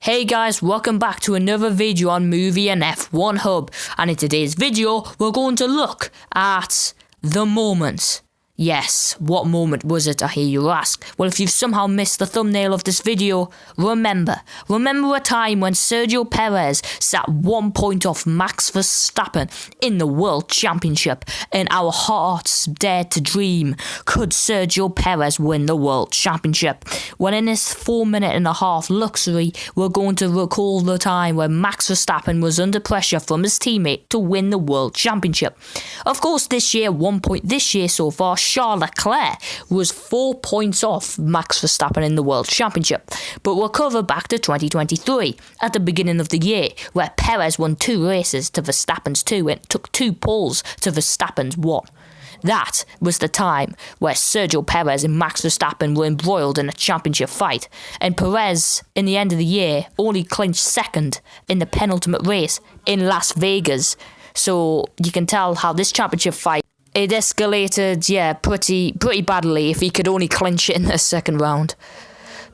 Hey guys, welcome back to another video on Movie and F1 Hub, and in today's video we're going to look at the moment. Yes, what moment was it, I hear you ask? Well, if you've somehow missed the thumbnail of this video, remember a time when Sergio Perez sat 1 point off Max Verstappen in the World Championship, and our hearts dared to dream, could Sergio Perez win the World Championship? Well, in this 4.5-minute luxury, we're going to recall the time when Max Verstappen was under pressure from his teammate to win the World Championship. Of course, this year so far, Charles Leclerc was 4 points off Max Verstappen in the World Championship. But we'll cover back to 2023, at the beginning of the year, where Perez won 2 races to Verstappen's 2 and took 2 poles to Verstappen's 1. That was the time where Sergio Perez and Max Verstappen were embroiled in a championship fight, and Perez, in the end of the year, only clinched second in the penultimate race in Las Vegas. So you can tell how this championship fight, it escalated, pretty badly if he could only clinch it in the second round.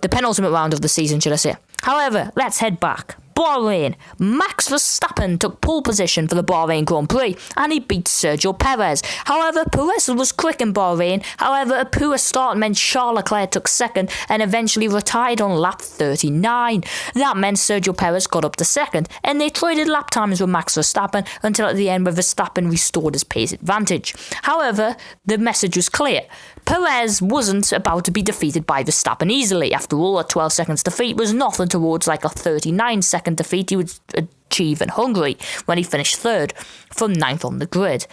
The penultimate round of the season, should I say. However, let's head back. Bahrain. Max Verstappen took pole position for the Bahrain Grand Prix and he beat Sergio Perez. However, Perez was quick in Bahrain. However, a poor start meant Charles Leclerc took second and eventually retired on lap 39. That meant Sergio Perez got up to second and they traded lap times with Max Verstappen until at the end where Verstappen restored his pace advantage. However, the message was clear. Perez wasn't about to be defeated by Verstappen easily. After all, a 12 seconds defeat was nothing towards like a 39-second defeat he would achieve in Hungary when he finished third from 9th on the grid.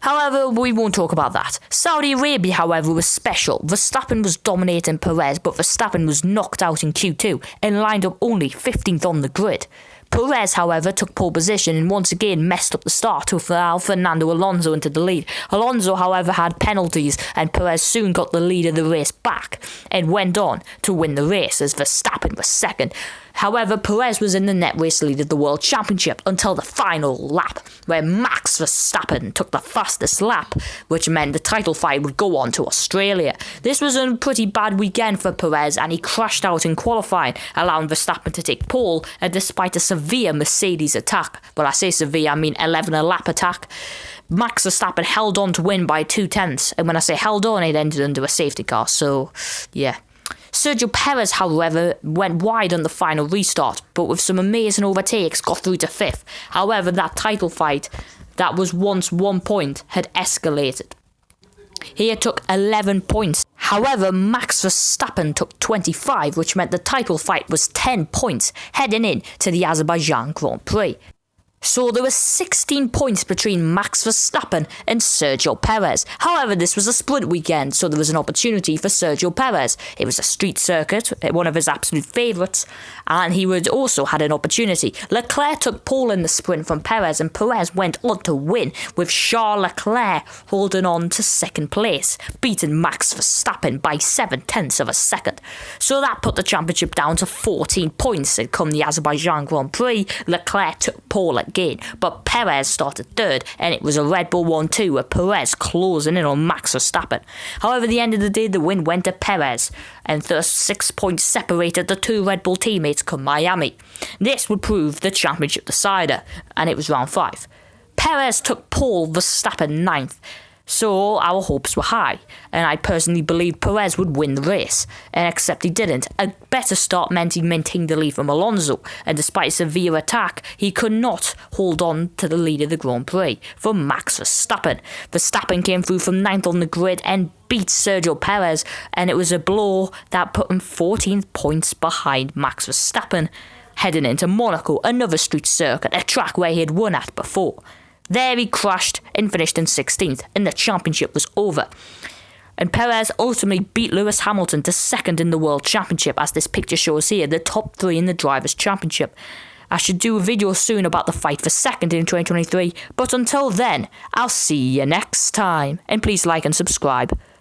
However, we won't talk about that. Saudi Arabia, however, was special. Verstappen was dominating Perez, but Verstappen was knocked out in Q2 and lined up only 15th on the grid. Perez, however, took pole position and once again messed up the start to allow Fernando Alonso into the lead. Alonso, however, had penalties and Perez soon got the lead of the race back and went on to win the race as Verstappen was second. However, Perez was in the net race lead of the World Championship until the final lap, where Max Verstappen took the fastest lap, which meant the title fight would go on to Australia. This was a pretty bad weekend for Perez and he crashed out in qualifying, allowing Verstappen to take pole, and despite a severe Mercedes attack, well, I say severe, I mean 11 a lap attack, Max Verstappen held on to win by 2/10, and when I say held on, it ended under a safety car, so yeah. Sergio Perez, however, went wide on the final restart, but with some amazing overtakes got through to 5th. However, that title fight that was once 1 point had escalated. He had took 11 points. However, Max Verstappen took 25, which meant the title fight was 10 points heading in to the Azerbaijan Grand Prix. So there were 16 points between Max Verstappen and Sergio Perez. However, this was a sprint weekend, so there was an opportunity for Sergio Perez. It was a street circuit, one of his absolute favourites, and he would also had an opportunity. Leclerc took pole in the sprint from Perez, and Perez went on to win, with Charles Leclerc holding on to second place, beating Max Verstappen by 0.7 of a second. So that put the championship down to 14 points, and come the Azerbaijan Grand Prix, Leclerc took pole again, but Perez started third and it was a Red Bull 1-2 with Perez closing in on Max Verstappen. However, at the end of the day, the win went to Perez and thus 6 points separated the 2 Red Bull teammates come Miami. This would prove the championship decider, and it was round 5. Perez took pole, Verstappen 9th. So our hopes were high, and I personally believed Perez would win the race, and except he didn't. A better start meant he maintained the lead from Alonso, and despite a severe attack, he could not hold on to the lead of the Grand Prix from Max Verstappen. Verstappen came through from 9th on the grid and beat Sergio Perez, and it was a blow that put him 14 points behind Max Verstappen, heading into Monaco, another street circuit, a track where he had won at before. There he crashed and finished in 16th, and the championship was over. And Perez ultimately beat Lewis Hamilton to second in the World Championship, as this picture shows here, the top 3 in the Drivers' Championship. I should do a video soon about the fight for second in 2023, but until then, I'll see you next time, and please like and subscribe.